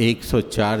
104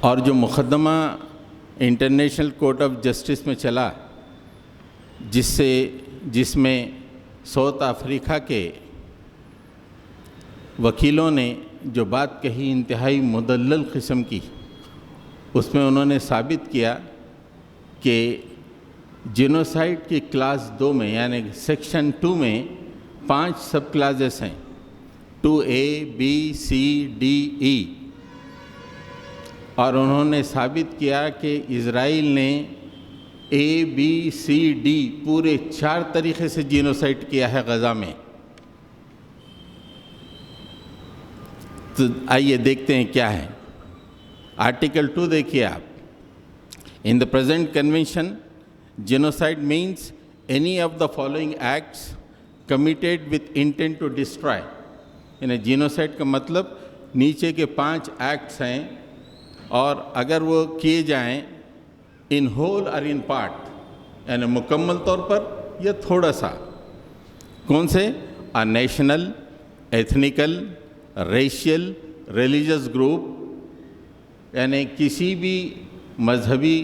اور جو مقدمہ انٹرنیشنل کورٹ آف جسٹس میں چلا، جس میں ساؤتھ افریقہ کے وکیلوں نے جو بات کہی انتہائی مدلل قسم کی، اس میں انہوں نے ثابت کیا کہ جینوسائیڈ کی کلاس 2 میں یعنی سیکشن 2 میں 5 سب کلاسز ہیں، 2A B C D E، اور انہوں نے ثابت کیا کہ اسرائیل نے A B C D پورے 4 طریقے سے جینوسائیڈ کیا ہے غزہ میں۔ تو آئیے دیکھتے ہیں کیا ہے۔ آرٹیکل 2 دیکھیے آپ۔ In the present convention, genocide means any of the following acts committed with intent to destroy۔ یعنی جینوسائیڈ کا مطلب نیچے کے 5 ایکٹس ہیں، اور اگر وہ کیے جائیں ان ہول اور ان پارٹ، یعنی مکمل طور پر یا تھوڑا سا۔ کون سے؟ National, ethnical, racial, religious group, یعنی کسی بھی مذہبی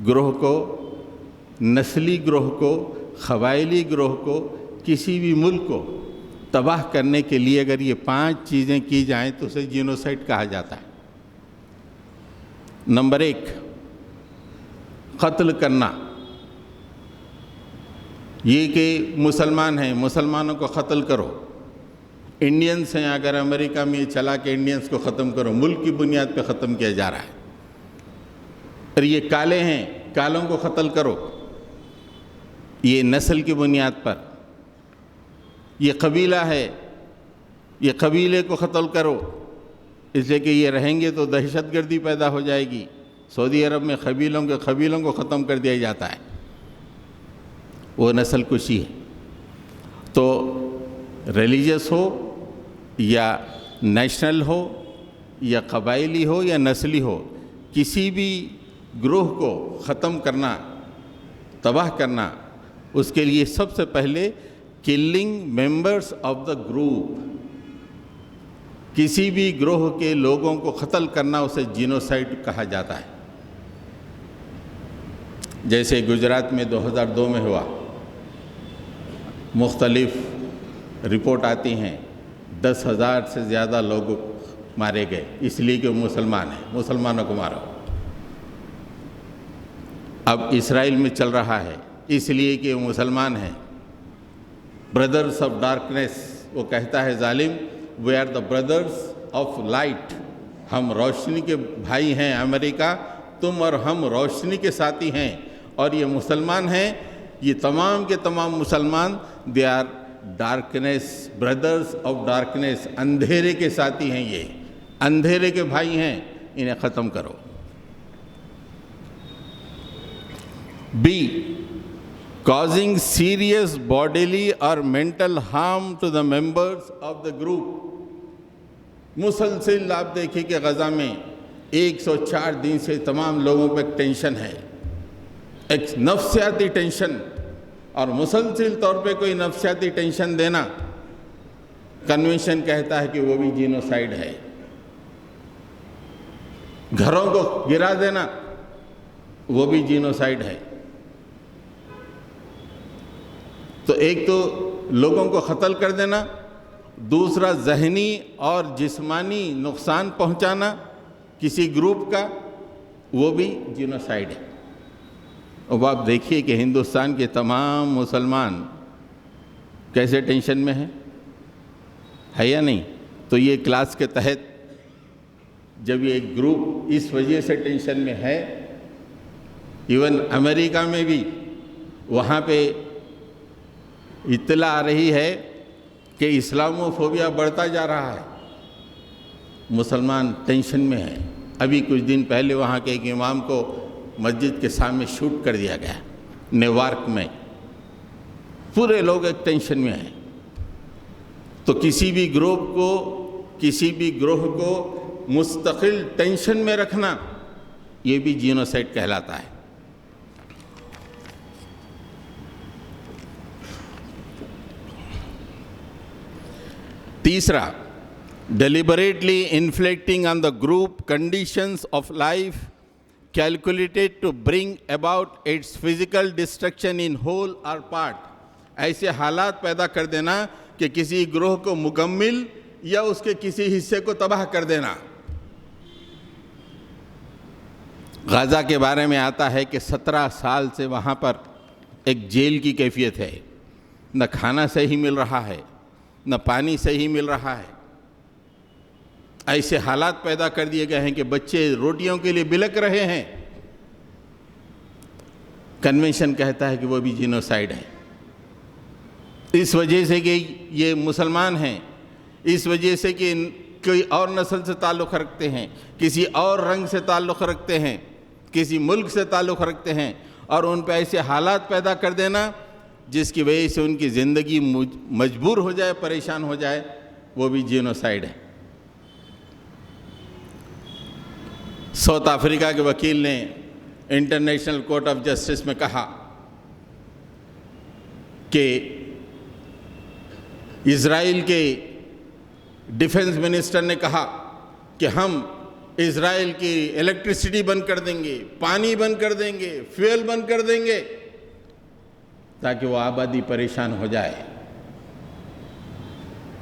گروہ کو، نسلی گروہ کو، قبائلی گروہ کو، کسی بھی ملک کو تباہ کرنے کے لیے اگر یہ 5 چیزیں کی جائیں تو اسے جینوسائیڈ کہا جاتا ہے۔ نمبر 1، قتل کرنا۔ یہ کہ مسلمان ہیں، مسلمانوں کو قتل کرو۔ انڈینس ہیں، اگر امریکہ میں یہ چلا کہ انڈینس کو ختم کرو، ملک کی بنیاد پہ ختم کیا جا رہا ہے۔ اور یہ کالے ہیں، کالوں کو قتل کرو، یہ نسل کی بنیاد پر۔ یہ قبیلہ ہے، یہ قبیلے کو قتل کرو، اس لیے کہ یہ رہیں گے تو دہشت گردی پیدا ہو جائے گی۔ سعودی عرب میں قبیلوں کو ختم کر دیا جاتا ہے، وہ نسل کشی ہے۔ تو ریلیجس ہو یا نیشنل ہو یا قبائلی ہو یا نسلی ہو، کسی بھی گروہ کو ختم کرنا، تباہ کرنا، اس کے لیے سب سے پہلے killing members of the group, کسی بھی گروہ کے لوگوں کو قتل کرنا، اسے جینوسائیڈ کہا جاتا ہے۔ جیسے گجرات میں 2002 میں ہوا، مختلف رپورٹ آتی ہیں، 10,000 سے زیادہ لوگ مارے گئے اس لیے کہ وہ مسلمان ہیں، مسلمانوں کو مارو۔ اب اسرائیل میں چل رہا ہے اس لیے کہ وہ مسلمان ہیں۔ بردرز آف ڈارکنیس، وہ کہتا ہے ظالم، we are the brothers of light, ہم روشنی کے بھائی ہیں، امریکہ تم اور ہم روشنی کے ساتھی ہیں، اور یہ مسلمان ہیں، یہ تمام کے تمام مسلمان they are darkness, brothers of darkness, اندھیرے کے ساتھی ہیں، یہ اندھیرے کے بھائی ہیں، انہیں ختم کرو۔ B، causing serious bodily or mental harm to the members of the group۔ مسلسل آپ دیکھیں کہ غزہ میں 104 دن سے تمام لوگوں پہ ایک ٹینشن ہے، ایک نفسیاتی ٹینشن، اور مسلسل طور پہ کوئی نفسیاتی ٹینشن دینا، کنونشن کہتا ہے کہ وہ بھی جینوسائیڈ ہے۔ گھروں کو گرا دینا، وہ بھی جینوسائیڈ ہے۔ تو ایک تو لوگوں کو قتل کر دینا، دوسرا ذہنی اور جسمانی نقصان پہنچانا کسی گروپ کا، وہ بھی جینوسائیڈ ہے۔ اب آپ دیکھیے کہ ہندوستان کے تمام مسلمان کیسے ٹینشن میں ہیں، ہے یا نہیں؟ تو یہ کلاس کے تحت جب یہ ایک گروپ اس وجہ سے ٹینشن میں ہے، ایون امریکہ میں بھی وہاں پہ اطلاع آ رہی ہے کہ اسلاموفوبیا بڑھتا جا رہا ہے، مسلمان ٹینشن میں ہیں۔ ابھی کچھ دن پہلے وہاں کے ایک امام کو مسجد کے سامنے شوٹ کر دیا گیا نیویارک میں، پورے لوگ ایک ٹینشن میں ہیں۔ تو کسی بھی گروپ کو، کسی بھی گروہ کو مستقل ٹینشن میں رکھنا، یہ بھی جینوسائیڈ کہلاتا ہے۔ تیسرا، deliberately inflicting on the group conditions of life calculated to bring about its physical destruction in whole or part. ایسے حالات پیدا کر دینا کہ کسی گروہ کو مکمل یا اس کے کسی حصے کو تباہ کر دینا. غزہ کے بارے میں آتا ہے کہ 17 سال سے وہاں پر ایک جیل کی کیفیت ہے. نہ کھانا صحیح مل رہا ہے، نہ پانی صحیح مل رہا ہے. ایسے حالات پیدا کر دیے گئے ہیں کہ بچے روٹیوں کے لیے بلک رہے ہیں. کنونشن کہتا ہے کہ وہ بھی جینوسائیڈ ہے. اس وجہ سے کہ یہ مسلمان ہیں، اس وجہ سے کہ کوئی اور نسل سے تعلق رکھتے ہیں، کسی اور رنگ سے تعلق رکھتے ہیں، کسی ملک سے تعلق رکھتے ہیں، اور ان پہ ایسے حالات پیدا کر دینا جس کی وجہ سے ان کی زندگی مجبور ہو جائے، پریشان ہو جائے، وہ بھی جینوسائیڈ ہے. ساؤتھ افریقہ کے وکیل نے انٹرنیشنل کورٹ آف جسٹس میں کہا کہ اسرائیل کے ڈیفنس منسٹر نے کہا کہ ہم اسرائیل کی الیکٹریسٹی بند کر دیں گے، پانی بند کر دیں گے، فیول بند کر دیں گے تاکہ وہ آبادی پریشان ہو جائے.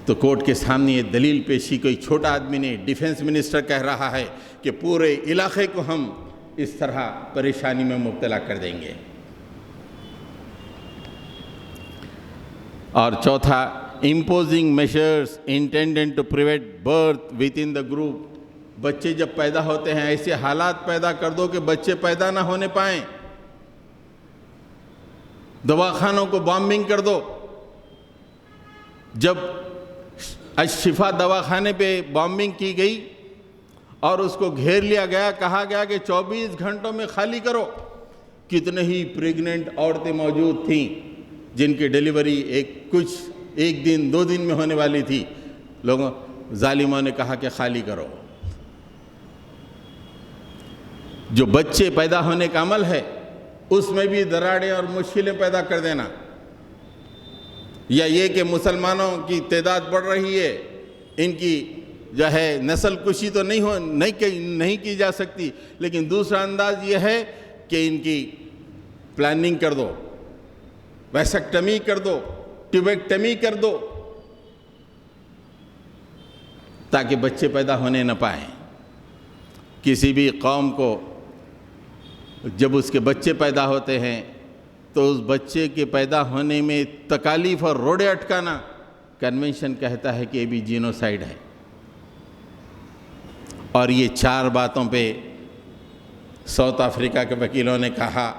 تو کورٹ کے سامنے یہ دلیل پیشی کوئی چھوٹا آدمی نے، ڈیفنس منسٹر کہہ رہا ہے کہ پورے علاقے کو ہم اس طرح پریشانی میں مبتلا کر دیں گے. اور چوتھا، imposing measures intended to prevent birth within the group. بچے جب پیدا ہوتے ہیں ایسے حالات پیدا کر دو کہ بچے پیدا نہ ہونے پائیں. دواخانوں کو بامبنگ کر دو. جب الشفا دواخانے پہ بامبنگ کی گئی اور اس کو گھیر لیا گیا، کہا گیا کہ 24 گھنٹوں میں خالی کرو. کتنے ہی پریگننٹ عورتیں موجود تھیں جن کی ڈیلیوری ایک دن 2 دن میں ہونے والی تھی. لوگوں ظالموں نے کہا کہ خالی کرو. جو بچے پیدا ہونے کا عمل ہے اس میں بھی دراڑیں اور مشکلیں پیدا کر دینا، یا یہ کہ مسلمانوں کی تعداد بڑھ رہی ہے، ان کی جو ہے نسل کشی تو نہیں کی جا سکتی، لیکن دوسرا انداز یہ ہے کہ ان کی پلاننگ کر دو، ویسیکٹمی کر دو، ٹیوبیکٹمی کر دو تاکہ بچے پیدا ہونے نہ پائیں. کسی بھی قوم کو جب اس کے بچے پیدا ہوتے ہیں تو اس بچے کے پیدا ہونے میں تکالیف اور روڑے اٹکانا، کنونشن کہتا ہے کہ یہ بھی جینوسائیڈ ہے. اور یہ 4 باتوں پہ ساؤتھ افریقہ کے وکیلوں نے کہا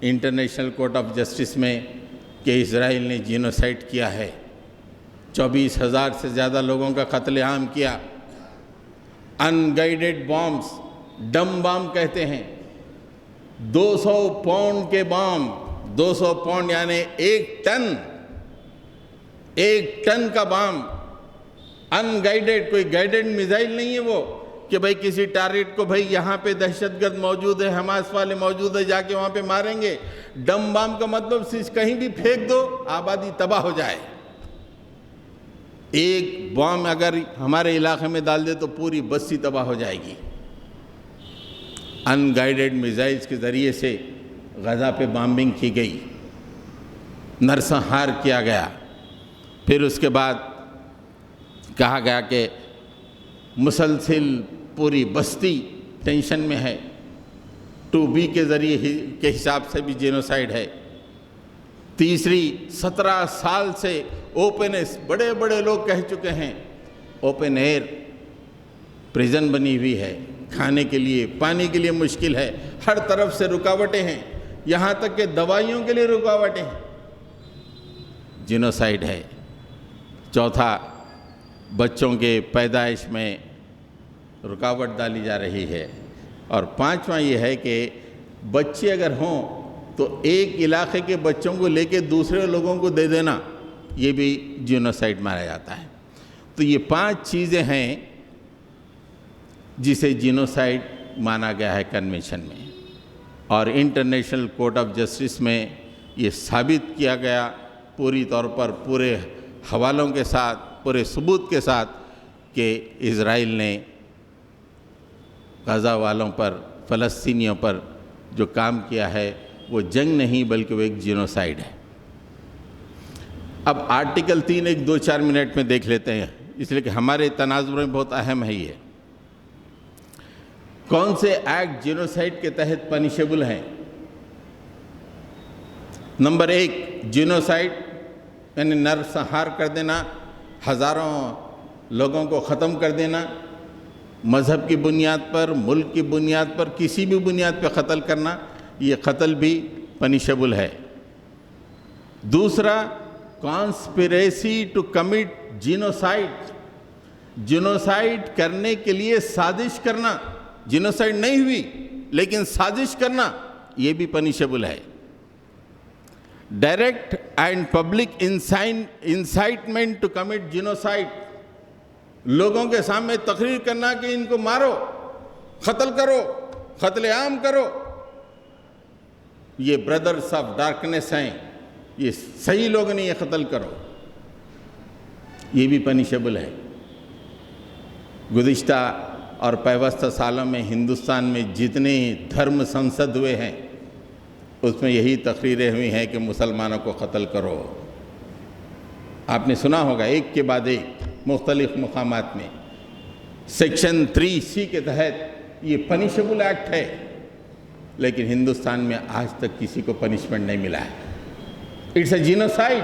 انٹرنیشنل کورٹ آف جسٹس میں کہ اسرائیل نے جینوسائیڈ کیا ہے. 24,000 سے زیادہ لوگوں کا قتل عام کیا. ان گائیڈڈ بامز، ڈم بام کہتے ہیں، 200 پاؤنڈ کے بام، 200 پاؤنڈ یعنی 1 ٹن کا بام، ان گائیڈڈ، کوئی گائیڈڈ میزائل نہیں ہے وہ کہ بھئی کسی ٹارگٹ کو بھئی یہاں پہ دہشت گرد موجود ہے، حماس والے موجود ہے، جا کے وہاں پہ ماریں گے. ڈم بام کا مطلب کہیں بھی پھینک دو آبادی تباہ ہو جائے. ایک بام اگر ہمارے علاقے میں ڈال دے تو پوری بستی تباہ ہو جائے گی. ان گائیڈڈ میزائلز کے ذریعے سے غزہ پہ بامبنگ کی گئی، نرسنہار کیا گیا. پھر اس کے بعد کہا گیا کہ مسلسل پوری بستی ٹینشن میں ہے. 2B کے ذریعے کے حساب سے بھی جینوسائیڈ ہے. تیسری، 17 سال سے اوپنس، بڑے بڑے لوگ کہہ چکے ہیں اوپن ایئر پریزن بنی ہوئی ہے، کھانے کے لیے پانی کے لیے مشکل ہے، ہر طرف سے رکاوٹیں ہیں، یہاں تک کہ دوائیوں کے لیے رکاوٹیں ہیں. جینوسائیڈ ہے. چوتھا، بچوں کے پیدائش میں رکاوٹ ڈالی جا رہی ہے. اور پانچواں یہ ہے کہ بچے اگر ہوں تو ایک علاقے کے بچوں کو لے کے دوسرے لوگوں کو دے دینا، یہ بھی جینوسائیڈ مانا جاتا ہے. تو یہ 5 چیزیں ہیں جسے جینوسائیڈ مانا گیا ہے کنونشن میں. اور انٹرنیشنل کورٹ آف جسٹس میں یہ ثابت کیا گیا پوری طور پر، پورے حوالوں کے ساتھ، پورے ثبوت کے ساتھ کہ اسرائیل نے غزہ والوں پر، فلسطینیوں پر جو کام کیا ہے وہ جنگ نہیں بلکہ وہ ایک جینوسائیڈ ہے۔ اب آرٹیکل 3 ایک 2-4 منٹ میں دیکھ لیتے ہیں، اس لیے کہ ہمارے تناظر میں بہت اہم ہے یہ۔ کون سے ایکٹ جینوسائیڈ کے تحت پنشیبل ہیں؟ نمبر 1 جینوسائیڈ یعنی نرسنہار کر دینا، ہزاروں لوگوں کو ختم کر دینا، مذہب کی بنیاد پر، ملک کی بنیاد پر، کسی بھی بنیاد پہ قتل کرنا، یہ قتل بھی پنشیبل ہے۔ دوسرا conspiracy to commit genocide, genocide کرنے کے لیے سازش کرنا، جینوسائیڈ نہیں ہوئی لیکن سازش کرنا، یہ بھی پنشیبل ہے۔ Direct and public incitement to commit genocide, لوگوں کے سامنے تقریر کرنا کہ ان کو مارو، قتل کرو، قتل عام کرو، یہ برادرز آف ڈارکنیس ہیں، یہ صحیح لوگ نہیں، یہ قتل کرو، یہ بھی پنشیبل ہے۔ گزشتہ اور پیوستہ سالوں میں ہندوستان میں جتنے دھرم سنسد ہوئے ہیں اس میں یہی تقریریں ہوئی ہیں کہ مسلمانوں کو قتل کرو۔ آپ نے سنا ہوگا ایک کے بعد ایک مختلف مقامات میں۔ سیکشن 3C کے تحت یہ پنشیبل ایکٹ ہے، لیکن ہندوستان میں آج تک کسی کو پنشمنٹ نہیں ملا ہے۔ اٹس اے جینوسائیڈ،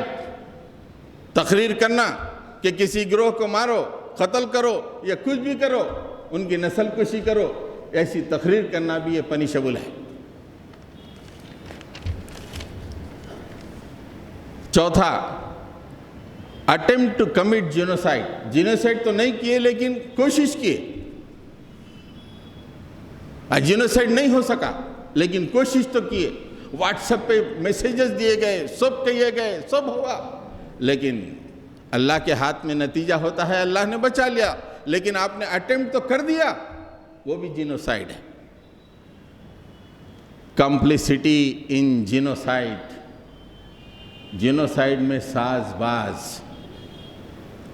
تقریر کرنا کہ کسی گروہ کو مارو، قتل کرو یا کچھ بھی کرو، ان کی نسل کشی کرو، ایسی تقریر کرنا بھی یہ پنشیبل ہے۔ چوتھا attempt to commit genocide, genocide تو نہیں کیے لیکن کوشش کیے، جینوسائیڈ نہیں ہو سکا لیکن کوشش تو کیے، واٹس ایپ پہ میسیجز دیے گئے، سب کہے گئے، سب ہوا، لیکن اللہ کے ہاتھ میں نتیجہ ہوتا ہے، اللہ نے بچا لیا، لیکن آپ نے اٹیمپٹ تو کر دیا، وہ بھی جینوسائیڈ ہے۔ کمپلیسٹی ان جینوسائیڈ، جینوسائیڈ میں ساز باز۔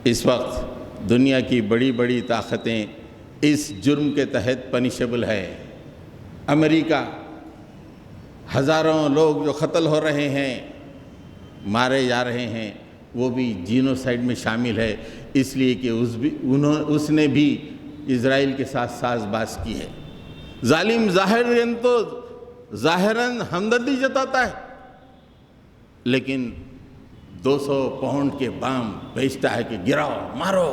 اس وقت دنیا کی بڑی بڑی طاقتیں اس جرم کے تحت پنشیبل ہے۔ امریکہ، ہزاروں لوگ جو قتل ہو رہے ہیں، مارے جا رہے ہیں، وہ بھی جینوسائیڈ میں شامل ہے، اس لیے کہ اس نے بھی اسرائیل کے ساتھ ساز باز کی ہے۔ ظالم ظاہراً تو ظاہراً ہمدردی جتاتا ہے، لیکن 200 پاؤنڈ کے بام بھیجتا ہے کہ گراؤ، مارو۔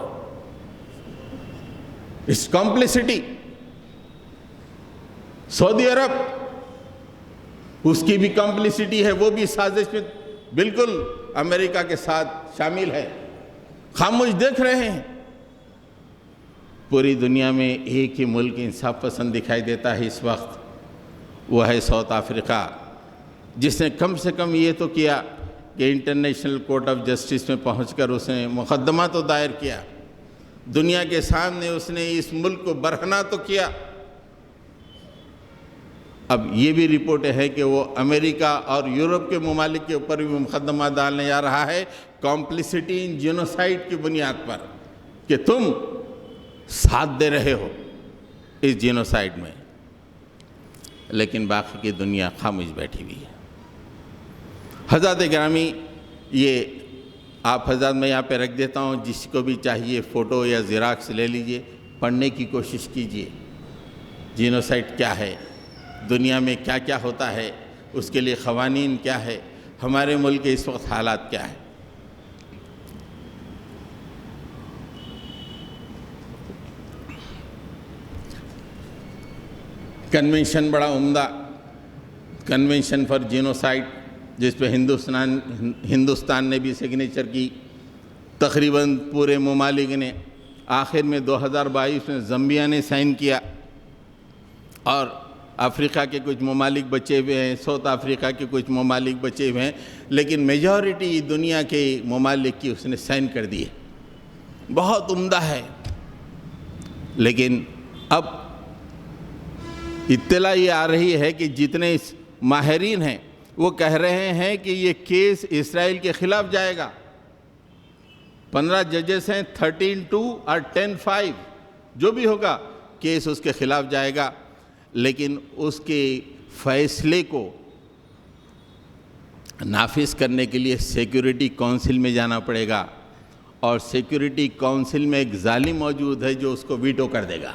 اس کمپلیسٹی۔ سعودی عرب، اس کی بھی کمپلیسٹی ہے، وہ بھی سازش میں بالکل امریکہ کے ساتھ شامل ہے، خاموش دیکھ رہے ہیں۔ پوری دنیا میں ایک ہی ملک انصاف پسند دکھائی دیتا ہے اس وقت، وہ ہے ساؤتھ افریقہ، جس نے کم سے کم یہ تو کیا کہ انٹرنیشنل کورٹ آف جسٹس میں پہنچ کر اس نے مقدمہ تو دائر کیا، دنیا کے سامنے اس نے اس ملک کو برہنہ تو کیا۔ اب یہ بھی رپورٹ ہے کہ وہ امریکہ اور یورپ کے ممالک کے اوپر بھی مقدمہ ڈالنے جا رہا ہے، کمپلیسٹی ان جینوسائیڈ کی بنیاد پر، کہ تم ساتھ دے رہے ہو اس جینوسائیڈ میں، لیکن باقی کی دنیا خاموش بیٹھی ہوئی ہے۔ حضرات گرامی، یہ آپ حضرات میں یہاں پہ رکھ دیتا ہوں، جس کو بھی چاہیے فوٹو یا زیراکس لے لیجئے، پڑھنے کی کوشش کیجئے، جینوسائیڈ کیا ہے، دنیا میں کیا کیا ہوتا ہے، اس کے لیے قوانین کیا ہے، ہمارے ملک کے اس وقت حالات کیا ہے۔ کنونشن بڑا عمدہ، کنونشن فار جینوسائیڈ، جس پہ ہندوستان نے بھی سگنیچر کی، تقریباً پورے ممالک نے، آخر میں 2022 میں زمبیا نے سائن کیا، اور افریقہ کے کچھ ممالک بچے ہوئے ہیں، ساؤتھ افریقہ کے کچھ ممالک بچے ہوئے ہیں، لیکن میجورٹی دنیا کے ممالک کی اس نے سائن کر دی ہے، بہت عمدہ ہے۔ لیکن اب اطلاع یہ آ رہی ہے کہ جتنے ماہرین ہیں وہ کہہ رہے ہیں کہ یہ کیس اسرائیل کے خلاف جائے گا، 15 ججز ہیں، 13-2 اور 10-5 جو بھی ہوگا کیس اس کے خلاف جائے گا، لیکن اس کے فیصلے کو نافذ کرنے کے لیے سیکیورٹی کونسل میں جانا پڑے گا، اور سیکیورٹی کونسل میں ایک ظالم موجود ہے جو اس کو ویٹو کر دے گا،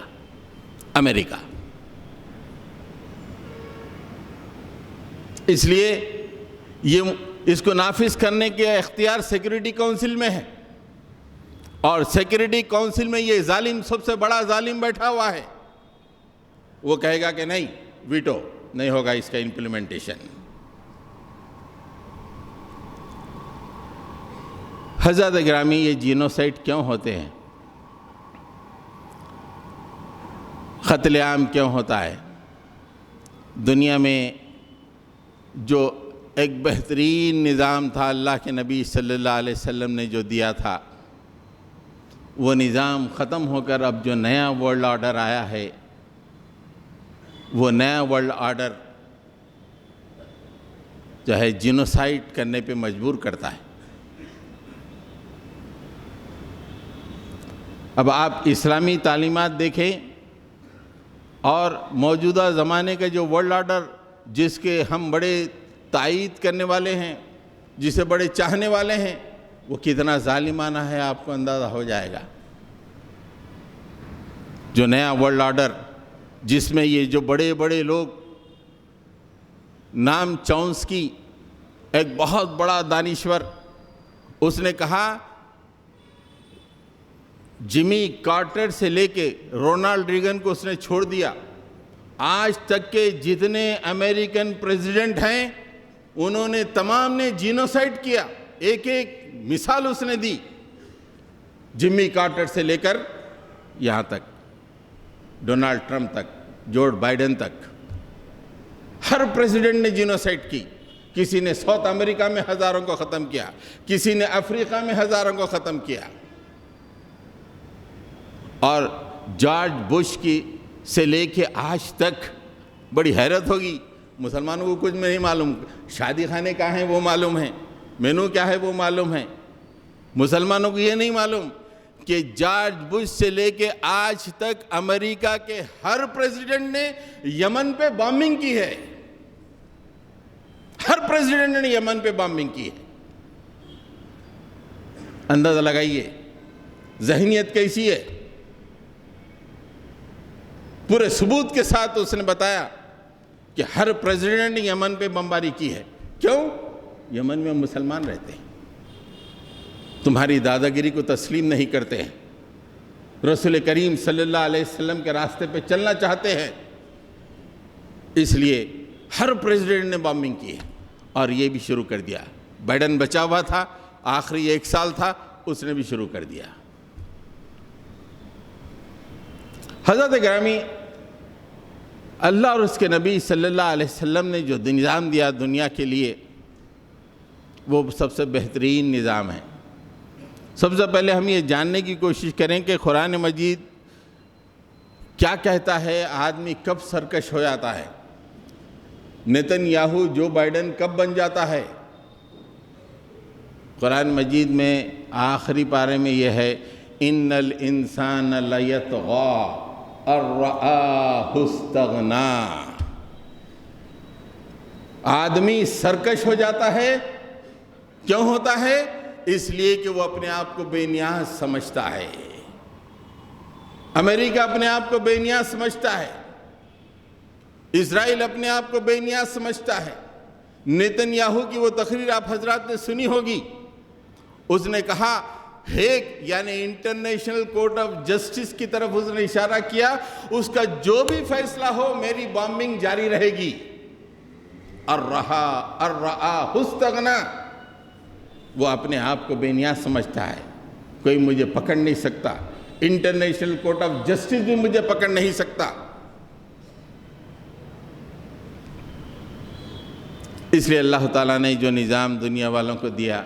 امریکہ۔ اس لیے اس کو نافذ کرنے کے اختیار سیکیورٹی کونسل میں ہے، اور سیکیورٹی کونسل میں یہ ظالم، سب سے بڑا ظالم بیٹھا ہوا ہے، وہ کہے گا کہ نہیں، ویٹو نہیں ہوگا اس کا امپلیمنٹیشن۔ حضرات گرامی، یہ جینوسائیڈ کیوں ہوتے ہیں؟ قتل عام کیوں ہوتا ہے؟ دنیا میں جو ایک بہترین نظام تھا، اللہ کے نبی صلی اللہ علیہ وسلم نے جو دیا تھا، وہ نظام ختم ہو کر اب جو نیا ورلڈ آرڈر آیا ہے، وہ نیا ورلڈ آرڈر جو ہے جینوسائیڈ کرنے پہ مجبور کرتا ہے۔ اب آپ اسلامی تعلیمات دیکھیں اور موجودہ زمانے کا جو ورلڈ آرڈر جس کے ہم بڑے تائید کرنے والے ہیں، جسے بڑے چاہنے والے ہیں، وہ کتنا ظالمانہ ہے آپ کو اندازہ ہو جائے گا۔ جو نیا ورلڈ آرڈر جس میں یہ جو بڑے بڑے لوگ، نام چومسکی ایک بہت بڑا دانشور، اس نے کہا جمی کارٹر سے لے کے رونالڈ ریگن کو اس نے چھوڑ دیا، آج تک کے جتنے امریکن پریزیڈنٹ ہیں انہوں نے تمام نے جینوسائیڈ کیا۔ ایک ایک مثال اس نے دی، جمی کارٹر سے لے کر یہاں تک ڈونالڈ ٹرمپ تک، جورج بائیڈن تک، ہر پریزیڈنٹ نے جینوسائیڈ کی۔ کسی نے ساؤتھ امریکہ میں ہزاروں کو ختم کیا، کسی نے افریقہ میں ہزاروں کو ختم کیا۔ اور جارج بش کی سے لے کے آج تک بڑی حیرت ہوگی، مسلمانوں کو کچھ نہیں معلوم، شادی خانے کہاں ہیں وہ معلوم ہے، مینو کیا ہے وہ معلوم ہے، مسلمانوں کو یہ نہیں معلوم کہ جارج بش سے لے کے آج تک امریکہ کے ہر پریزیڈنٹ نے یمن پہ بامبنگ کی ہے، ہر پریزیڈنٹ نے یمن پہ بامبنگ کی ہے۔ اندازہ لگائیے ذہنیت کیسی ہے۔ پورے ثبوت کے ساتھ اس نے بتایا کہ ہر پریزیڈنٹ نے یمن پہ بمباری کی ہے۔ کیوں؟ یمن میں مسلمان رہتے ہیں، تمہاری دادا گیری کو تسلیم نہیں کرتے ہیں، رسول کریم صلی اللہ علیہ وسلم کے راستے پہ چلنا چاہتے ہیں، اس لیے ہر پریزیڈنٹ نے بامبنگ کی ہے۔ اور یہ بھی شروع کر دیا، بائیڈن بچا ہوا تھا، آخری 1 سال تھا، اس نے بھی شروع کر دیا۔ حضرت گرامی، اللہ اور اس کے نبی صلی اللہ علیہ وسلم نے جو نظام دیا دنیا کے لیے، وہ سب سے بہترین نظام ہے۔ سب سے پہلے ہم یہ جاننے کی کوشش کریں کہ قرآن مجید کیا کہتا ہے، آدمی کب سرکش ہو جاتا ہے، نیتن یاہو جو بائیڈن کب بن جاتا ہے۔ قرآن مجید میں آخری پارے میں یہ ہے، ان الانسان لیطغی ان رآہ استغنی، آدمی سرکش ہو جاتا ہے۔ کیوں ہوتا ہے؟ اس لیے کہ وہ اپنے آپ کو بے نیاز سمجھتا ہے۔ امریکہ اپنے آپ کو بے نیاز سمجھتا ہے، اسرائیل اپنے آپ کو بے نیاز سمجھتا ہے۔ نیتن یاہو کی وہ تقریر آپ حضرات نے سنی ہوگی، اس نے کہا ہیگ یعنی انٹرنیشنل کورٹ آف جسٹس کی طرف اس نے اشارہ کیا، اس کا جو بھی فیصلہ ہو میری بامبنگ جاری رہے گی۔ الرآہ استغنی، وہ اپنے آپ کو بے نیاز سمجھتا ہے، کوئی مجھے پکڑ نہیں سکتا، انٹرنیشنل کورٹ آف جسٹس بھی مجھے پکڑ نہیں سکتا۔ اس لیے اللہ تعالیٰ نے جو نظام دنیا والوں کو دیا،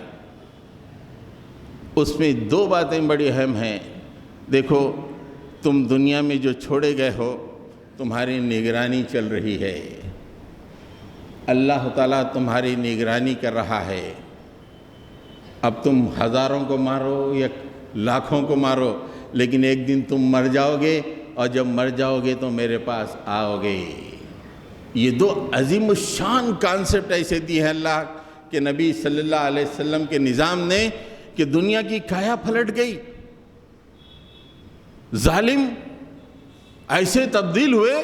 اس میں 2 باتیں بڑی اہم ہیں۔ دیکھو، تم دنیا میں جو چھوڑے گئے ہو، تمہاری نگرانی چل رہی ہے، اللہ تعالیٰ تمہاری نگرانی کر رہا ہے، اب تم ہزاروں کو مارو یا لاکھوں کو مارو، لیکن ایک دن تم مر جاؤ گے، اور جب مر جاؤ گے تو میرے پاس آؤ گے۔ یہ دو عظیم الشان کانسیپٹ ایسے دی ہیں اللہ کے نبی صلی اللہ علیہ وسلم کے نظام نے کہ دنیا کی کایا پلٹ گئی۔ ظالم ایسے تبدیل ہوئے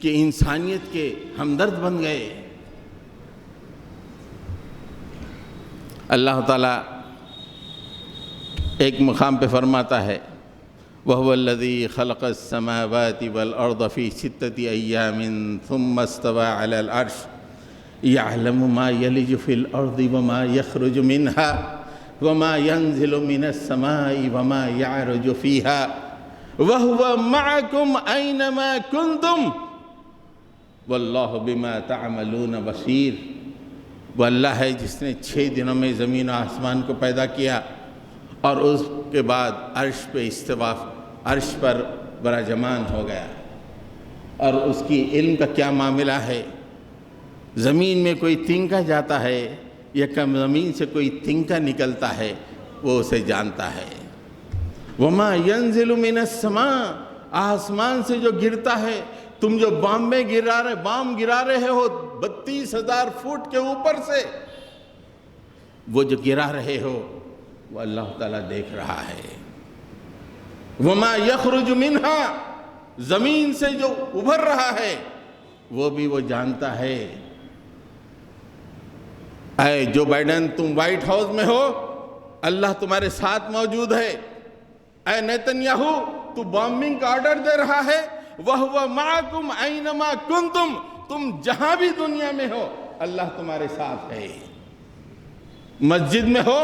کہ انسانیت کے ہمدرد بن گئے۔ اللہ تعالیٰ ایک مقام پہ فرماتا ہے وَهُوَ الَّذِي خَلَقَ السَّمَاوَاتِ وَالْأَرْضَ فِي سِتَّةِ أَيَّامٍ ثُمَّ اسْتَوَى عَلَى الْعَرْشِ يَعْلَمُ مَا يَلِجُ فِي الْأَرْضِ وَمَا يَخْرُجُ مِنْهَا وَمَا يَنزِلُ مِنَ السَّمَاءِ وَمَا يَعْرُجُ فِيهَا وَهُوَ مَعَكُمْ أَيْنَمَا كُنْتُمْ وَاللَّهُ بِمَا تَعْمَلُونَ بَصِيرٌ۔ وہ اللہ ہے جس نے 6 دنوں میں زمین و آسمان کو پیدا کیا، اور اس کے بعد عرش پہ استوا، عرش پر براجمان ہو گیا، اور اس کی علم کا کیا معاملہ ہے۔ زمین میں کوئی تنکا جاتا ہے یا کم زمین سے کوئی تنکا نکلتا ہے، وہ اسے جانتا ہے۔ وَمَا يَنزِلُ مِنَ السَّمَاءِ، آسمان سے جو گرتا ہے، تم جو بام گرا رہے ہو 32,000 فٹ کے اوپر سے، وہ جو گرا رہے ہو وہ اللہ تعالیٰ دیکھ رہا ہے۔ وَمَا يَخْرُجُ مِنْهَا، زمین سے جو ابھر رہا ہے وہ بھی وہ جانتا ہے۔ اے جو بائیڈن، تم وائٹ ہاؤس میں ہو، اللہ تمہارے ساتھ موجود ہے۔ اے نیتن یاہو، تو بامبنگ کا آرڈر دے رہا ہے، وَهُوَ مَعَكُمْ أَيْنَمَا كُنْتُمْ، تم جہاں بھی دنیا میں ہو اللہ تمہارے ساتھ ہے۔ مسجد میں ہو،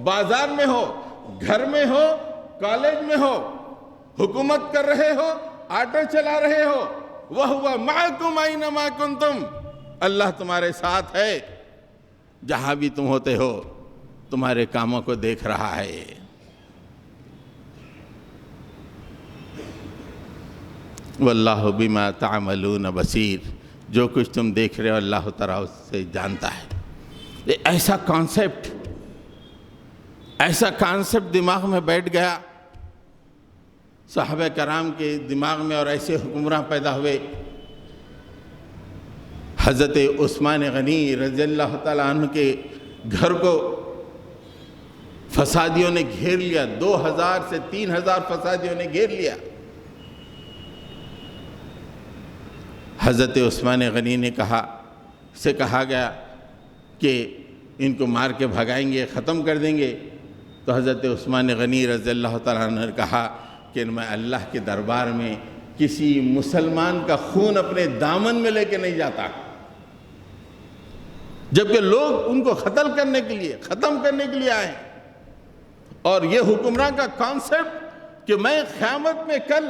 بازار میں ہو، گھر میں ہو، کالج میں ہو، حکومت کر رہے ہو، آٹو چلا رہے ہو، وَهُوَ مَعَكُمْ أَيْنَمَا كُنْتُمْ، اللہ تمہارے ساتھ ہے، جہاں بھی تم ہوتے ہو تمہارے کاموں کو دیکھ رہا ہے۔ واللہ بما تعملون بصیر، جو کچھ تم دیکھ رہے ہو اللہ تعالیٰ اس سے جانتا ہے۔ یہ ایسا کانسیپٹ دماغ میں بیٹھ گیا صحابہ کرام کے دماغ میں، اور ایسے حکمراں پیدا ہوئے۔ حضرت عثمان غنی رضی اللہ تعالیٰ عنہ کے گھر کو فسادیوں نے گھیر لیا، 2000 سے 3000 فسادیوں نے گھیر لیا۔ حضرت عثمان غنی نے کہا گیا کہ ان کو مار کے بھگائیں گے، ختم کر دیں گے۔ تو حضرت عثمان غنی رضی اللہ تعالیٰ عنہ نے کہا کہ میں اللہ کے دربار میں کسی مسلمان کا خون اپنے دامن میں لے کے نہیں جاتا، جبکہ لوگ ان کو ختم کرنے کے لیے آئے۔ اور یہ حکمراں کا کانسیپٹ کہ میں قیامت میں کل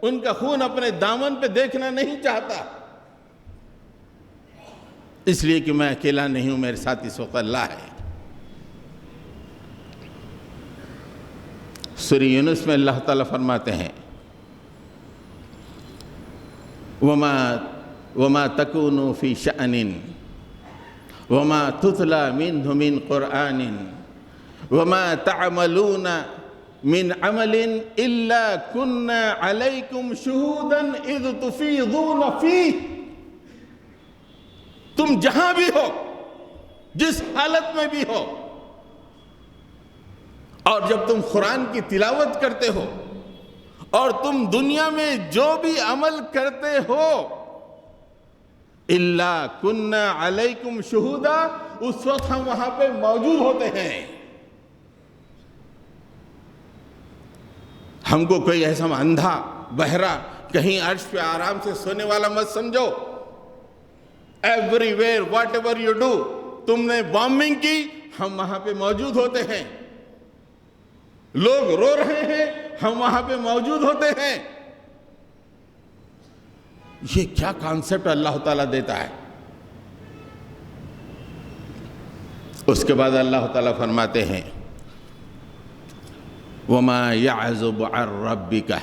ان کا خون اپنے دامن پہ دیکھنا نہیں چاہتا، اس لیے کہ میں اکیلا نہیں ہوں، میرے ساتھ اس وقت اللہ ہے۔ سورہ یونس میں اللہ تعالیٰ فرماتے ہیں وَمَا تَكُونُوا فِي شَأْنٍ وَمَا تُتْلَى مِنْهُ مِنْ قُرْآنٍ وَمَا تَعْمَلُونَ مِنْ عَمَلٍ إِلَّا كُنَّا عَلَيْكُمْ شُهُودًا إِذْ تُفِيضُونَ فِيهِ، تم جہاں بھی ہو، جس حالت میں بھی ہو، اور جب تم قرآن کی تلاوت کرتے ہو، اور تم دنیا میں جو بھی عمل کرتے ہو، إِلَّا كُنَّا عَلَيْكُمْ شُهُودًا، اس وقت ہم وہاں پہ موجود ہوتے ہیں۔ ہم کو کوئی ایسا اندھا بہرا کہیں عرش پہ آرام سے سونے والا مت سمجھو۔ Every where what ever you do, تم نے بامبنگ کی، ہم وہاں پہ موجود ہوتے ہیں۔ لوگ رو رہے ہیں، ہم وہاں پہ موجود ہوتے ہیں۔ یہ کیا کانسیپٹ اللہ تعالیٰ دیتا ہے۔ اس کے بعد اللہ تعالیٰ فرماتے ہیں وَمَا يَعْزُبُ عَنْ رَبِّكَ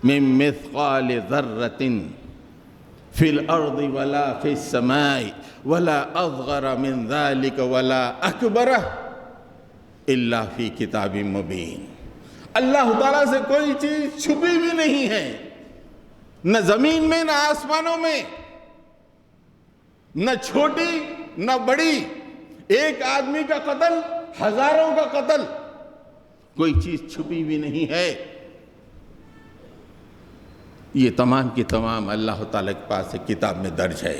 مِن مِّثْقَالِ ذَرَّةٍ فِي الْأَرْضِ وَلَا فِي السَّمَاءِ وَلَا أَصْغَرَ مِن ذَلِكَ وَلَا أَكْبَرَ الا فی کتاب مبین، اللہ تعالیٰ سے کوئی چیز چھپی بھی نہیں ہے، نہ زمین میں نہ آسمانوں میں، نہ چھوٹی نہ بڑی، ایک آدمی کا قتل، ہزاروں کا قتل، کوئی چیز چھپی بھی نہیں ہے۔ یہ تمام کی تمام اللہ تعالیٰ کے پاس ایک کتاب میں درج ہے۔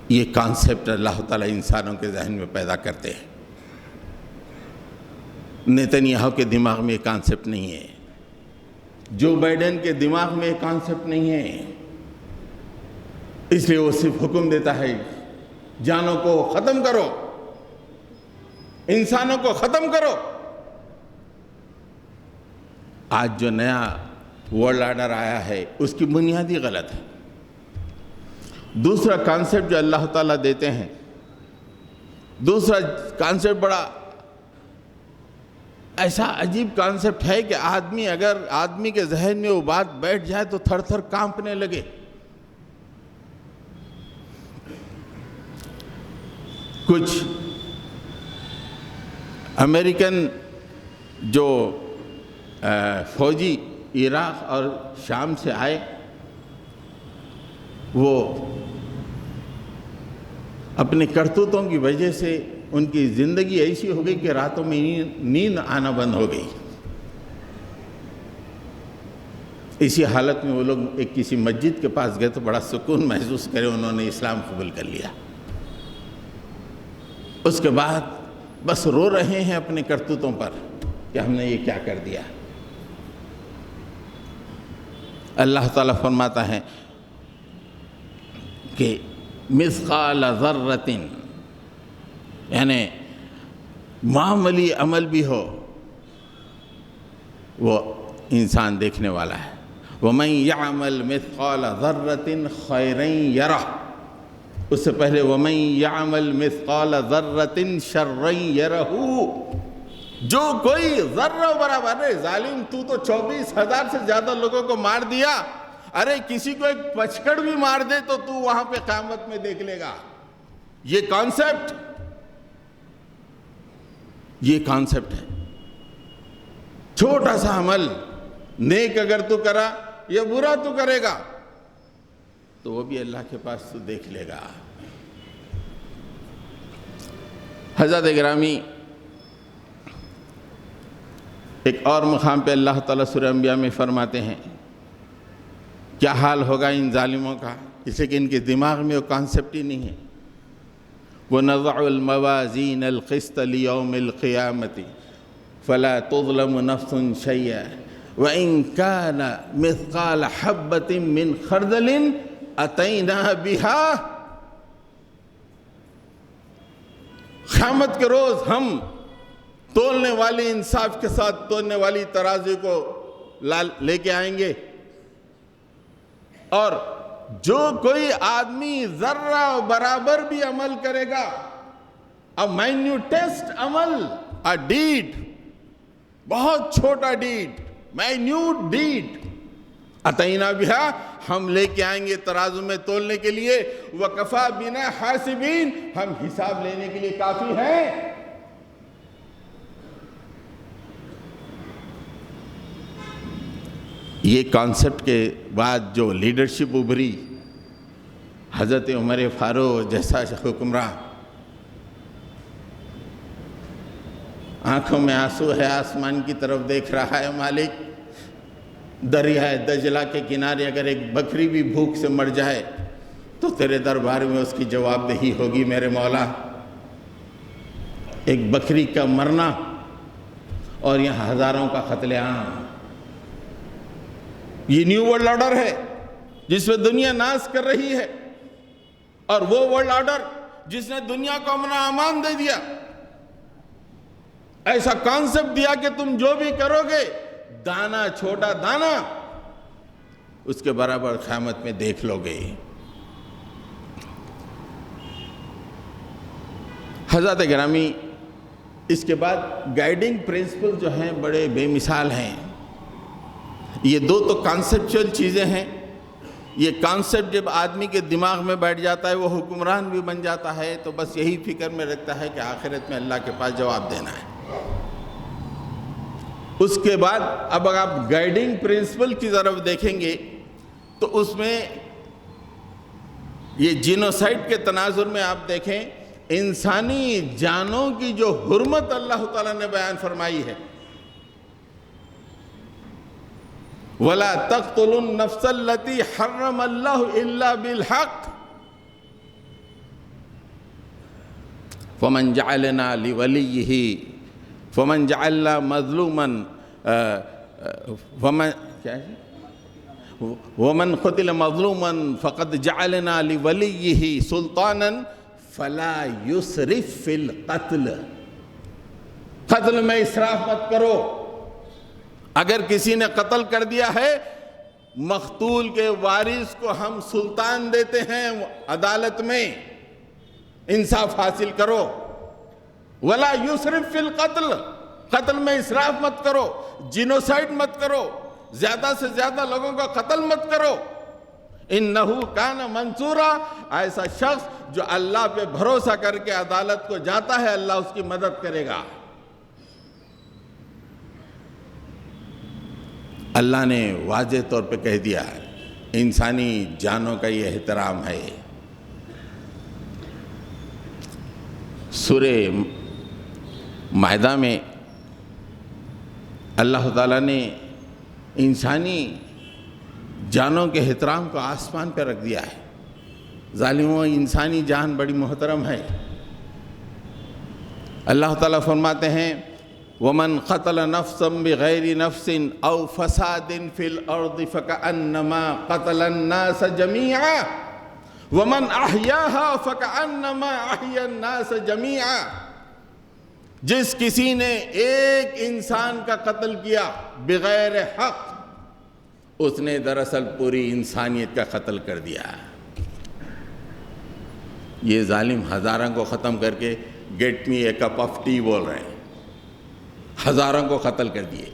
یہ کانسیپٹ اللہ تعالیٰ انسانوں کے ذہن میں پیدا کرتے ہیں۔ نیتنیاہو کے دماغ میں یہ کانسیپٹ نہیں ہے، جو بائیڈن کے دماغ میں یہ کانسیپٹ نہیں ہے، اس لیے وہ صرف حکم دیتا ہے جانوں کو ختم کرو، انسانوں کو ختم کرو۔ آج جو نیا ورلڈ آرڈر آیا ہے اس کی بنیادی غلط ہے۔ دوسرا کانسیپٹ جو اللہ تعالیٰ دیتے ہیں، دوسرا کانسیپٹ بڑا ایسا عجیب کانسیپٹ ہے کہ اگر آدمی کے ذہن میں وہ بات بیٹھ جائے تو تھر تھر کانپنے لگے۔ کچھ امریکن جو فوجی عراق اور شام سے آئے، وہ اپنے کرتوتوں کی وجہ سے ان کی زندگی ایسی ہو گئی کہ راتوں میں نیند آنا بند ہو گئی۔ اسی حالت میں وہ لوگ ایک کسی مسجد کے پاس گئے تو بڑا سکون محسوس کرے، انہوں نے اسلام قبول کر لیا۔ اس کے بعد بس رو رہے ہیں اپنے کرتوتوں پر کہ ہم نے یہ کیا کر دیا۔ اللہ تعالیٰ فرماتا ہے کہ مثقال ذرۃ، یعنی معمولی عمل بھی ہو وہ انسان دیکھنے والا ہے۔ وَمَنْ يَعْمَلْ مِثْقَالَ ذَرَّةٍ خَيْرًا يَرَهُ، اس سے پہلے وَمَنْ يَعْمَلْ مِثْقَالَ ذَرَّةٍ شَرًّا يَرَهُ، جو کوئی ذرہ برابر ہے۔ ظالم تو 24,000 سے زیادہ لوگوں کو مار دیا، ارے کسی کو ایک پچکڑ بھی مار دے تو وہاں پہ قیامت میں دیکھ لے گا۔ یہ کانسیپٹ ہے۔ چھوٹا سا عمل نیک اگر تو کرا یا برا تو کرے گا تو وہ بھی اللہ کے پاس تو دیکھ لے گا۔ حضرت گرامی، ایک اور مقام پہ اللہ تعالیٰ سورہ انبیاء میں فرماتے ہیں کیا حال ہوگا ان ظالموں کا، اس لیے کہ ان کے دماغ میں وہ کانسیپٹ ہی نہیں ہے۔ وَنَضَعُ الْمَوَازِينَ الْقِسْطَ لِيَوْمِ الْقِيَامَةِ فَلَا تُظْلَمُ نَفْسٌ شَيْئًا وَإِنْ كَانَ مِثْقَالَ حَبَّةٍ مِّنْ خَرْدَلٍ أَتَيْنَا بِهَا۔ قیامت کے روز ہم تولنے والی، انصاف کے ساتھ تولنے والی ترازو کو لے کے آئیں گے، اور جو کوئی آدمی ذرہ برابر بھی عمل کرے گا، a minutest عمل، a deed، بہت چھوٹا ڈیڈ، minute deed، اتینا بہا، ہم لے کے آئیں گے ترازو میں تولنے کے لیے، وکفا بنا حاسبین، ہم حساب لینے کے لیے کافی ہیں۔ یہ کانسیپٹ کے بعد جو لیڈرشپ ابھری، حضرت عمر فاروق جیسا حکمراں، آنکھوں میں آنسو ہے، آسمان کی طرف دیکھ رہا ہے، مالک دریائے دجلہ کے کنارے اگر ایک بکری بھی بھوک سے مر جائے تو تیرے دربار میں اس کی جواب دہی ہوگی میرے مولا۔ ایک بکری کا مرنا اور یہاں ہزاروں کا قتل عام، یہ نیو ورلڈ آرڈر ہے جس میں دنیا ناز کر رہی ہے، اور وہ ورلڈ آرڈر جس نے دنیا کو امن و امان دے دیا، ایسا کانسیپٹ دیا کہ تم جو بھی کرو گے، دانا چھوٹا دانا اس کے برابر قیامت میں دیکھ لو گے۔ حضرات گرامی، اس کے بعد گائیڈنگ پرنسپل جو ہیں بڑے بے مثال ہیں۔ یہ دو تو کانسیپچول چیزیں ہیں، یہ کانسیپٹ جب آدمی کے دماغ میں بیٹھ جاتا ہے وہ حکمران بھی بن جاتا ہے، تو بس یہی فکر میں رکھتا ہے کہ آخرت میں اللہ کے پاس جواب دینا ہے۔ اس کے بعد اب اگر آپ گائیڈنگ پرنسپل کی طرف دیکھیں گے تو اس میں یہ جینوسائیڈ کے تناظر میں آپ دیکھیں انسانی جانوں کی جو حرمت اللہ تعالیٰ نے بیان فرمائی ہے، وَلَا تَقْتُلُوا النَّفْسَ الَّتِي حَرَّمَ اللَّهُ إِلَّا بِالْحَقِّ فَمَنْ جَعَلْنَا لِوَلِيِّهِ فَمَنْ جَعَلْنَا مَظْلُومًا وَمَنْ قُتِلَ مَظْلُومًا فَقَدْ جَعَلْنَا لِوَلِيِّهِ سُلْطَانًا فَلَا يُسْرِفْ فِي الْقَتْلِ، قتل میں اسراف مت کرو۔ اگر کسی نے قتل کر دیا ہے، مقتول کے وارث کو ہم سلطان دیتے ہیں عدالت میں، انصاف حاصل کرو۔ وَلَا يُسْرِفْ فِي الْقَتْلِ، قتل میں اسراف مت کرو، جینوسائیڈ مت کرو، زیادہ سے زیادہ لوگوں کا قتل مت کرو۔ اِنَّهُ كَانَ مَنْصُورًا، ایسا شخص جو اللہ پہ بھروسہ کر کے عدالت کو جاتا ہے اللہ اس کی مدد کرے گا۔ اللہ نے واضح طور پہ کہہ دیا ہے انسانی جانوں کا یہ احترام ہے۔ سورہ مائدہ میں اللہ تعالیٰ نے انسانی جانوں کے احترام کو آسمان پہ رکھ دیا ہے۔ ظالموں، انسانی جان بڑی محترم ہے۔ اللہ تعالیٰ فرماتے ہیں وَمَنْ قَتَلَ نَفْسًا بِغَيْرِ نَفْسٍ أَوْ فَسَادٍ فِي الْأَرْضِ فَكَأَنَّمَا قَتَلَ النَّاسَ جَمِيعًا وَمَنْ أَحْيَاهَا فَكَأَنَّمَا أَحْيَا النَّاسَ جَمِيعًا، جس کسی نے ایک انسان کا قتل کیا بغیر حق، اس نے دراصل پوری انسانیت کا قتل کر دیا۔ یہ ظالم ہزاروں کو ختم کر کے get me a cup of tea بول رہے ہیں، ہزاروں کو قتل کر دیے۔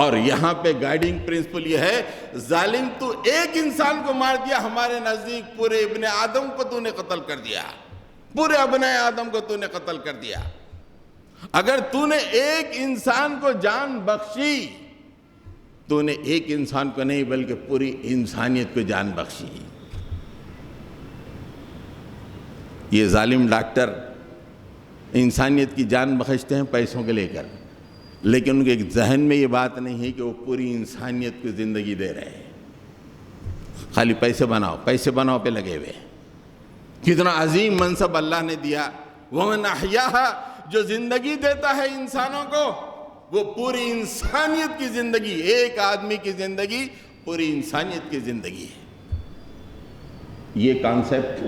اور یہاں پہ گائیڈنگ پرنسپل یہ ہے ظالم تو ایک انسان کو مار دیا، ہمارے نزدیک پورے ابن آدم کو تو نے قتل کر دیا، پورے ابن آدم کو تو نے قتل کر دیا۔ اگر تو نے ایک انسان کو جان بخشی، تو نے ایک انسان کو نہیں بلکہ پوری انسانیت کو جان بخشی۔ یہ ظالم ڈاکٹر انسانیت کی جان بخشتے ہیں پیسوں کے لے کر، لیکن ان کے ذہن میں یہ بات نہیں ہے کہ وہ پوری انسانیت کو زندگی دے رہے ہیں۔ خالی پیسے بناؤ پہ لگے ہوئے۔ کتنا عظیم منصب اللہ نے دیا، وَمَنْ أَحْيَاهَا، جو زندگی دیتا ہے انسانوں کو، وہ پوری انسانیت کی زندگی، ایک آدمی کی زندگی پوری انسانیت کی زندگی ہے۔ یہ کانسیپٹ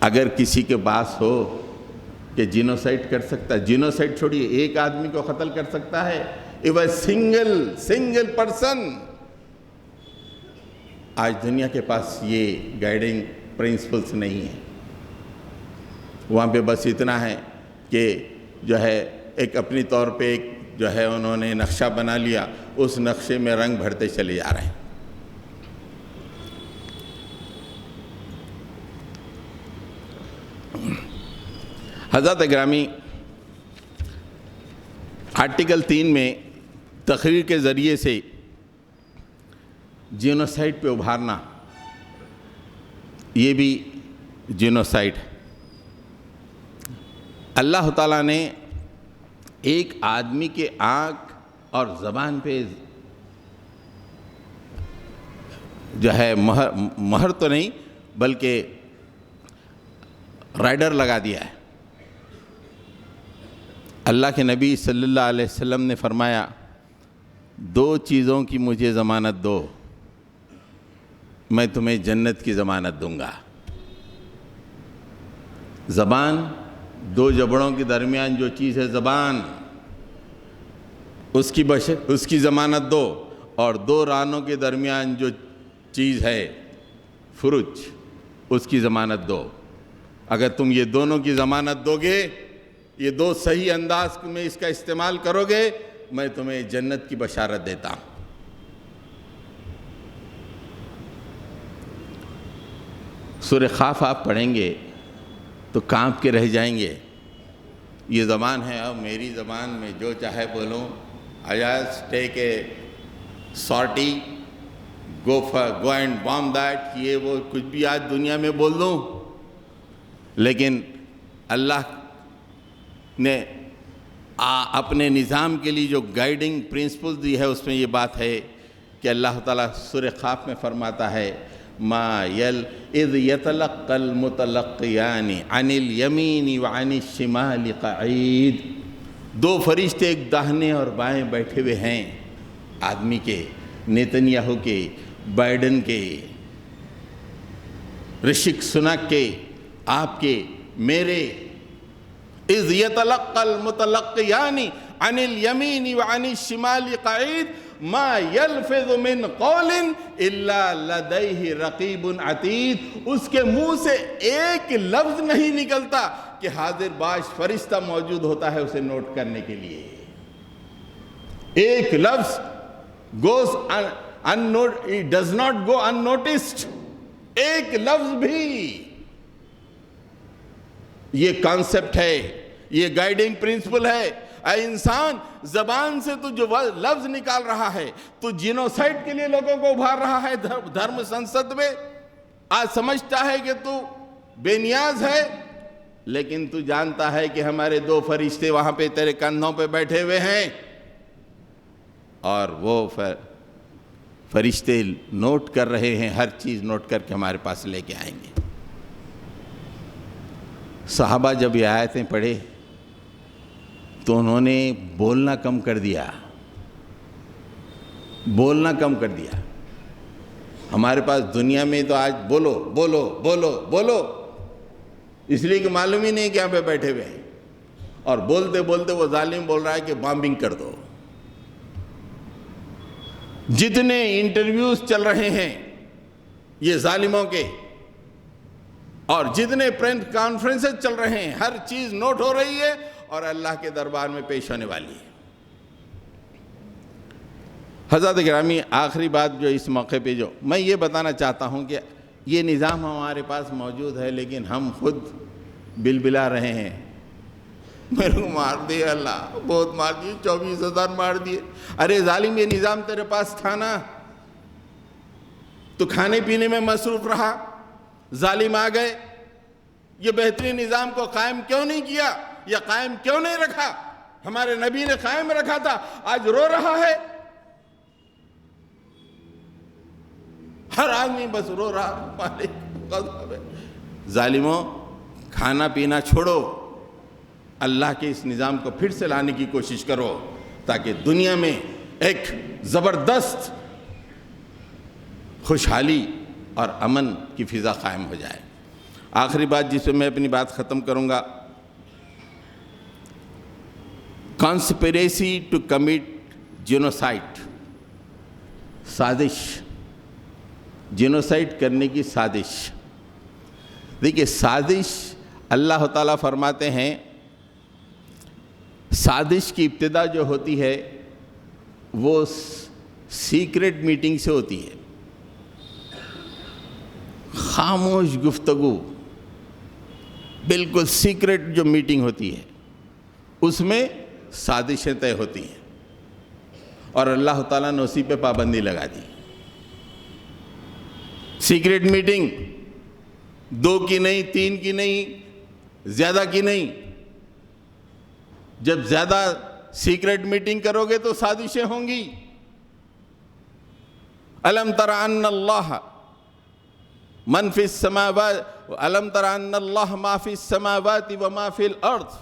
اگر کسی کے پاس ہو کہ جینوسائیڈ کر سکتا ہے، جینوسائیڈ چھوڑیے ایک آدمی کو قتل کر سکتا ہے، ایون سنگل پرسن، آج دنیا کے پاس یہ گائیڈنگ پرنسپلز نہیں ہیں۔ وہاں پہ بس اتنا ہے کہ جو ہے ایک اپنی طور پہ ایک جو ہے انہوں نے نقشہ بنا لیا، اس نقشے میں رنگ بھرتے چلے جا رہے ہیں۔ حضرت گرامی، آرٹیکل 3 میں تقریر کے ذریعے سے جینوسائیڈ پہ ابھارنا، یہ بھی جینوسائیڈ ہے۔ اللہ تعالیٰ نے ایک آدمی کے آنکھ اور زبان پہ جو ہے مہر تو نہیں بلکہ رائڈر لگا دیا ہے۔ اللہ کے نبی صلی اللہ علیہ وسلم نے فرمایا 2 چیزوں کی مجھے ضمانت دو، میں تمہیں جنت کی ضمانت دوں گا۔ زبان، 2 جبڑوں کے درمیان جو چیز ہے زبان، اس کی ضمانت دو، اور 2 رانوں کے درمیان جو چیز ہے فرج، اس کی ضمانت دو۔ اگر تم یہ دونوں کی ضمانت دو گے، یہ 2 صحیح انداز میں اس کا استعمال کرو گے، میں تمہیں جنت کی بشارت دیتا ہوں۔ سورہ قاف آپ پڑھیں گے تو کانپ کے رہ جائیں گے. یہ زبان ہے، اب میری زبان میں جو چاہے بولوں. I just take a sortie, go and bomb that، یہ وہ کچھ بھی آج دنیا میں بول دوں. لیکن اللہ نے اپنے نظام کے لیے جو گائیڈنگ پرنسپل دی ہے اس میں یہ بات ہے کہ اللہ تعالیٰ سورہ قاف میں فرماتا ہے ما اذ یتلقى المتلقیان عن الیمین وعن الشمال قعید. دو فرشتے ایک داہنے اور بائیں بیٹھے ہوئے ہیں آدمی کے، نیتنیاہو کے، بائیڈن کے، رشی سناک کے، آپ کے، میرے. اذ یتلقى المتلقیان عن الیمین وعن الشمال قعید ما یلفظ من قول الا لدیہ رقیب عتید. اس کے منہ سے ایک لفظ نہیں نکلتا کہ حاضر باش فرشتہ موجود ہوتا ہے اسے نوٹ کرنے کے لیے. ایک لفظ it does not go unnoticed. ایک لفظ بھی. یہ کانسیپٹ ہے، یہ گائیڈنگ پرنسپل ہے. اے انسان، زبان سے تو جو لفظ نکال رہا ہے، تو جینوسائیڈ کے لیے لوگوں کو ابھار رہا ہے دھرم سنسد میں. آج سمجھتا ہے کہ تو بے نیاز ہے، لیکن تو جانتا ہے کہ ہمارے دو فرشتے وہاں پہ تیرے کندھوں پہ بیٹھے ہوئے ہیں، اور وہ فرشتے نوٹ کر رہے ہیں، ہر چیز نوٹ کر کے ہمارے پاس لے کے آئیں گے. صحابہ جب یہ آیتیں پڑھے تو انہوں نے بولنا کم کر دیا. بولنا کم کر دیا. ہمارے پاس دنیا میں تو آج بولو بولو بولو بولو، اس لیے کہ معلوم ہی نہیں کہ یہاں پہ بیٹھے ہوئے ہیں، اور بولتے بولتے وہ ظالم بول رہا ہے کہ بامبنگ کر دو. جتنے انٹرویوز چل رہے ہیں یہ ظالموں کے، اور جتنے پریس کانفرنسز چل رہے ہیں، ہر چیز نوٹ ہو رہی ہے اور اللہ کے دربار میں پیش ہونے والی ہے. حضرات گرامی، آخری بات جو اس موقع پہ جو میں یہ بتانا چاہتا ہوں کہ یہ نظام ہمارے پاس موجود ہے، لیکن ہم خود بلبلا رہے ہیں. میرے کو مار دیے اللہ، بہت مار دیے، 24,000 مار دیے. ارے ظالم، یہ نظام تیرے پاس تھا نا، تو کھانے پینے میں مصروف رہا. ظالم آ گئے، یہ بہترین نظام کو قائم کیوں نہیں کیا، یا قائم کیوں نہیں رکھا؟ ہمارے نبی نے قائم رکھا تھا، آج رو رہا ہے. ہر آدمی بس رو رہا. ظالموں، کھانا پینا چھوڑو، اللہ کے اس نظام کو پھر سے لانے کی کوشش کرو، تاکہ دنیا میں ایک زبردست خوشحالی اور امن کی فضا قائم ہو جائے. آخری بات جس پہ میں اپنی بات ختم کروں گا، conspiracy to commit genocide، سازش، جینوسائیڈ کرنے کی سازش. دیکھیے، سازش اللہ تعالیٰ فرماتے ہیں، سازش کی ابتدا جو ہوتی ہے وہ سیکرٹ میٹنگ سے ہوتی ہے. خاموش گفتگو، بالکل سیکرٹ جو میٹنگ ہوتی ہے، اس میں سازشیں طے ہوتی ہیں، اور اللہ تعالیٰ نے اسی پہ پابندی لگا دی. سیکرٹ میٹنگ 2 کی نہیں، 3 کی نہیں، زیادہ کی نہیں. جب زیادہ سیکرٹ میٹنگ کرو گے تو سازشیں ہوں گی. الم تر ان اللہ من فی السماوات، الم تر ان اللہ ما فی السماوات وما فی الارض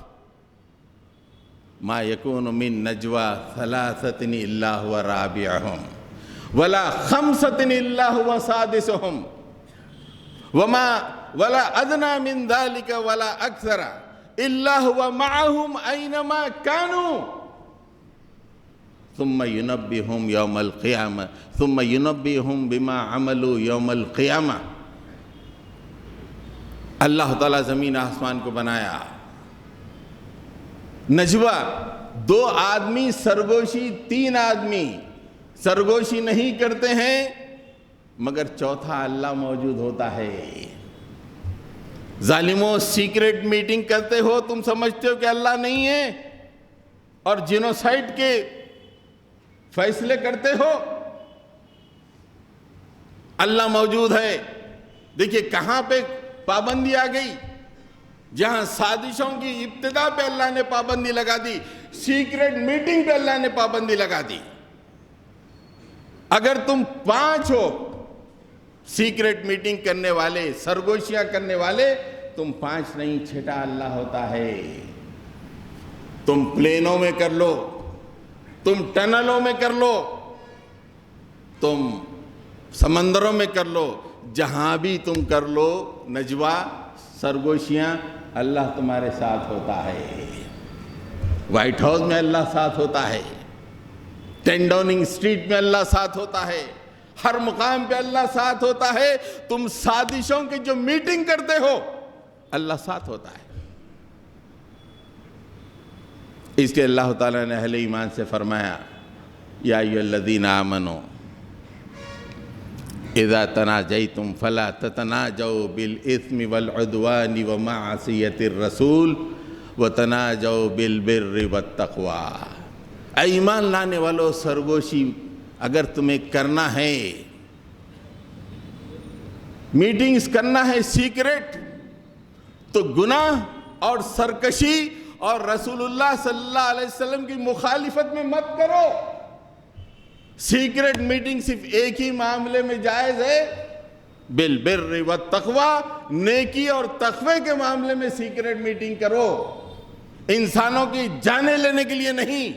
ما یکون من نجوى 3 الا هو رابعهم ولا 5 الا هو سادسهم ولا ادنى من ذلك ولا اكثر الا هو معهم اينما كانوا ثم ينبئهم يوم القيامة ثم ينبئهم بما عملوا يوم القيامة. اللہ تعالیٰ زمین آسمان کو بنایا. نجوہ 2 آدمی سرگوشی، 3 آدمی سرگوشی نہیں کرتے ہیں، مگر چوتھا اللہ موجود ہوتا ہے. ظالموں، سیکریٹ میٹنگ کرتے ہو، تم سمجھتے ہو کہ اللہ نہیں ہے اور جینوسائیڈ کے فیصلے کرتے ہو؟ اللہ موجود ہے۔ دیکھیے کہاں پہ پابندی آ گئی، جہاں سازشوں کی ابتدا پہ اللہ نے پابندی لگا دی، سیکریٹ میٹنگ پہ اللہ نے پابندی لگا دی۔ اگر تم 5 ہو سیکریٹ میٹنگ کرنے والے، سرگوشیاں کرنے والے، تم 5 نہیں، 6 اللہ ہوتا ہے۔ تم پلینوں میں کر لو، تم ٹنلوں میں کر لو، تم سمندروں میں کر لو، جہاں بھی تم کر لو نجوا، سرگوشیاں، اللہ تمہارے ساتھ ہوتا ہے۔ وائٹ ہاؤس میں اللہ ساتھ ہوتا ہے، 10 ڈاؤننگ اسٹریٹ میں اللہ ساتھ ہوتا ہے، ہر مقام پہ اللہ ساتھ ہوتا ہے۔ تم سازشوں کی جو میٹنگ کرتے ہو، اللہ ساتھ ہوتا ہے۔ اس لیے اللہ تعالیٰ نے اہل ایمان سے فرمایا، یا ایھا الذین آمنوا اذا تناجیتم فلا تتناجوا بالاثم والعدوان ومعصیۃ الرسول وتناجوا بالبر والتقوی۔ اے ایمان لانے والو، سرگوشی اگر تمہیں کرنا ہے، میٹنگز کرنا ہے سیکریٹ، تو گناہ اور سرکشی اور رسول اللہ صلی اللہ علیہ وسلم کی مخالفت میں مت کرو۔ سیکریٹ میٹنگ صرف ایک ہی معاملے میں جائز ہے، بالبر والتقوی، نیکی اور تقوی کے معاملے میں سیکریٹ میٹنگ کرو، انسانوں کی جانیں لینے کے لیے نہیں۔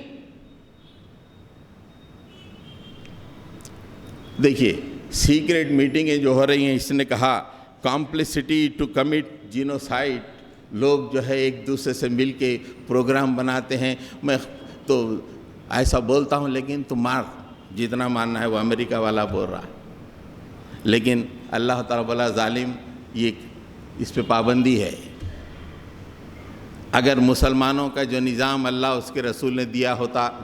دیکھیے سیکریٹ میٹنگیں جو ہو رہی ہیں، اس نے کہا کمپلسٹی ٹو کمٹ جینوسائیڈ، لوگ جو ہے ایک دوسرے سے مل کے پروگرام بناتے ہیں۔ میں تو ایسا بولتا ہوں، لیکن تم مار، جتنا ماننا ہے وہ امریکہ والا بول رہا، لیکن اللہ تعالیٰ بولا ظالم، یہ اس پہ پابندی ہے۔ اگر مسلمانوں کا جو نظام اللہ اس کے رسول نے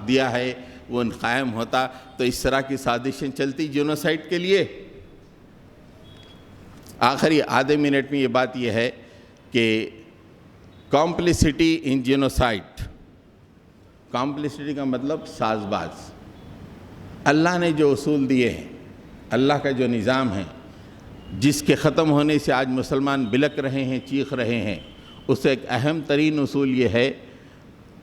دیا ہے وہ قائم ہوتا، تو اس طرح کی سازشیں چلتی جینوسائیڈ کے لیے۔ آخری آدھے منٹ میں یہ بات یہ ہے کہ کمپلسٹی ان جینوسائیڈ، کمپلسٹی کا مطلب ساز باز۔ اللہ نے جو اصول دیے ہیں، اللہ کا جو نظام ہے، جس کے ختم ہونے سے آج مسلمان بلک رہے ہیں، چیخ رہے ہیں، اس سے ایک اہم ترین اصول یہ ہے،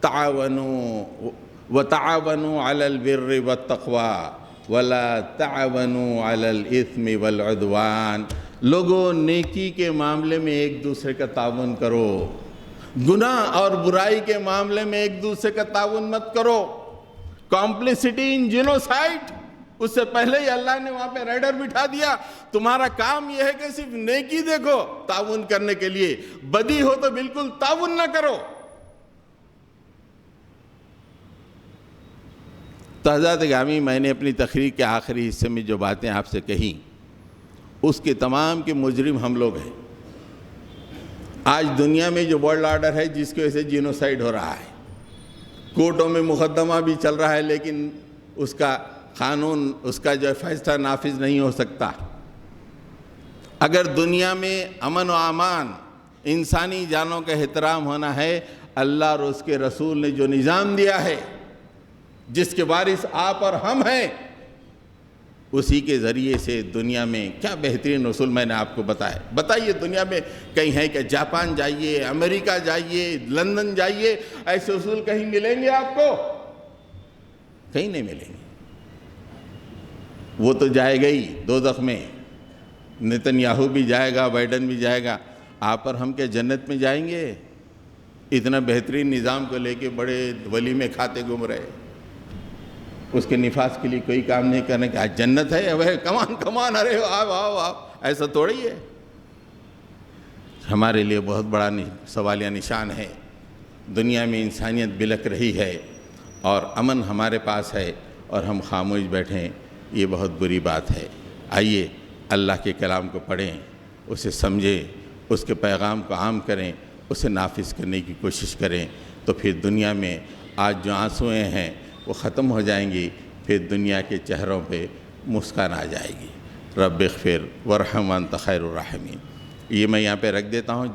تعاونوا وتعاونوا علی البر والتقوی ولا تعاونوا علی الاثم والعدوان۔ لوگوں، نیکی کے معاملے میں ایک دوسرے کا تعاون کرو، گناہ اور برائی کے معاملے میں ایک دوسرے کا تعاون مت کرو۔ کمپلسٹی ان جینوسائیڈ، اس سے پہلے ہی اللہ نے وہاں پہ ریڈر بٹھا دیا۔ تمہارا کام یہ ہے کہ صرف نیکی دیکھو تعاون کرنے کے لیے، بدی ہو تو بالکل تعاون نہ کرو۔ تو حضرات گرامی، میں نے اپنی تقریر کے آخری حصے میں جو باتیں آپ سے کہیں، اس کے تمام کے مجرم ہم لوگ ہیں۔ آج دنیا میں جو ورلڈ آرڈر ہے، جس کی وجہ سے جینوسائیڈ ہو رہا ہے، کورٹوں میں مقدمہ بھی چل رہا ہے، لیکن اس کا قانون، اس کا جو فیصلہ نافذ نہیں ہو سکتا۔ اگر دنیا میں امن و امان، انسانی جانوں کا احترام ہونا ہے، اللہ اور اس کے رسول نے جو نظام دیا ہے، جس کے وارث آپ اور ہم ہیں، اسی کے ذریعے سے دنیا میں کیا بہترین اصول میں نے آپ کو بتائیے دنیا میں کہیں ہے کہ جاپان جائیے، امریکہ جائیے، لندن جائیے، ایسے اصول کہیں ملیں گے آپ کو؟ کہیں نہیں ملیں گے۔ وہ تو جائے گا ہی دوزخ میں، نیتن یاہو بھی جائے گا، بائیڈن بھی جائے گا، آپ اور ہم کیا جنت میں جائیں گے؟ اتنا بہترین نظام کو لے کے بڑے ولیمے کھاتے گھوم رہے، اس کے نفاذ کے لیے کوئی کام نہیں کرنے کا۔ جنت ہے، کمان، ارے آؤ، ایسا تھوڑی ہے۔ ہمارے لیے بہت بڑا سوالیہ نشان ہے۔ دنیا میں انسانیت بلک رہی ہے اور امن ہمارے پاس ہے اور ہم خاموش بیٹھے ہیں، یہ بہت بری بات ہے۔ آئیے اللہ کے کلام کو پڑھیں، اسے سمجھیں، اس کے پیغام کو عام کریں، اسے نافذ کرنے کی کوشش کریں، تو پھر دنیا میں آج جو آنسوئیں ہیں وہ ختم ہو جائیں گی، پھر دنیا کے چہروں پہ مسکان آ جائے گی۔ رب اغفر ورحم وانت خیر الراحمین۔ یہ میں یہاں پہ رکھ دیتا ہوں۔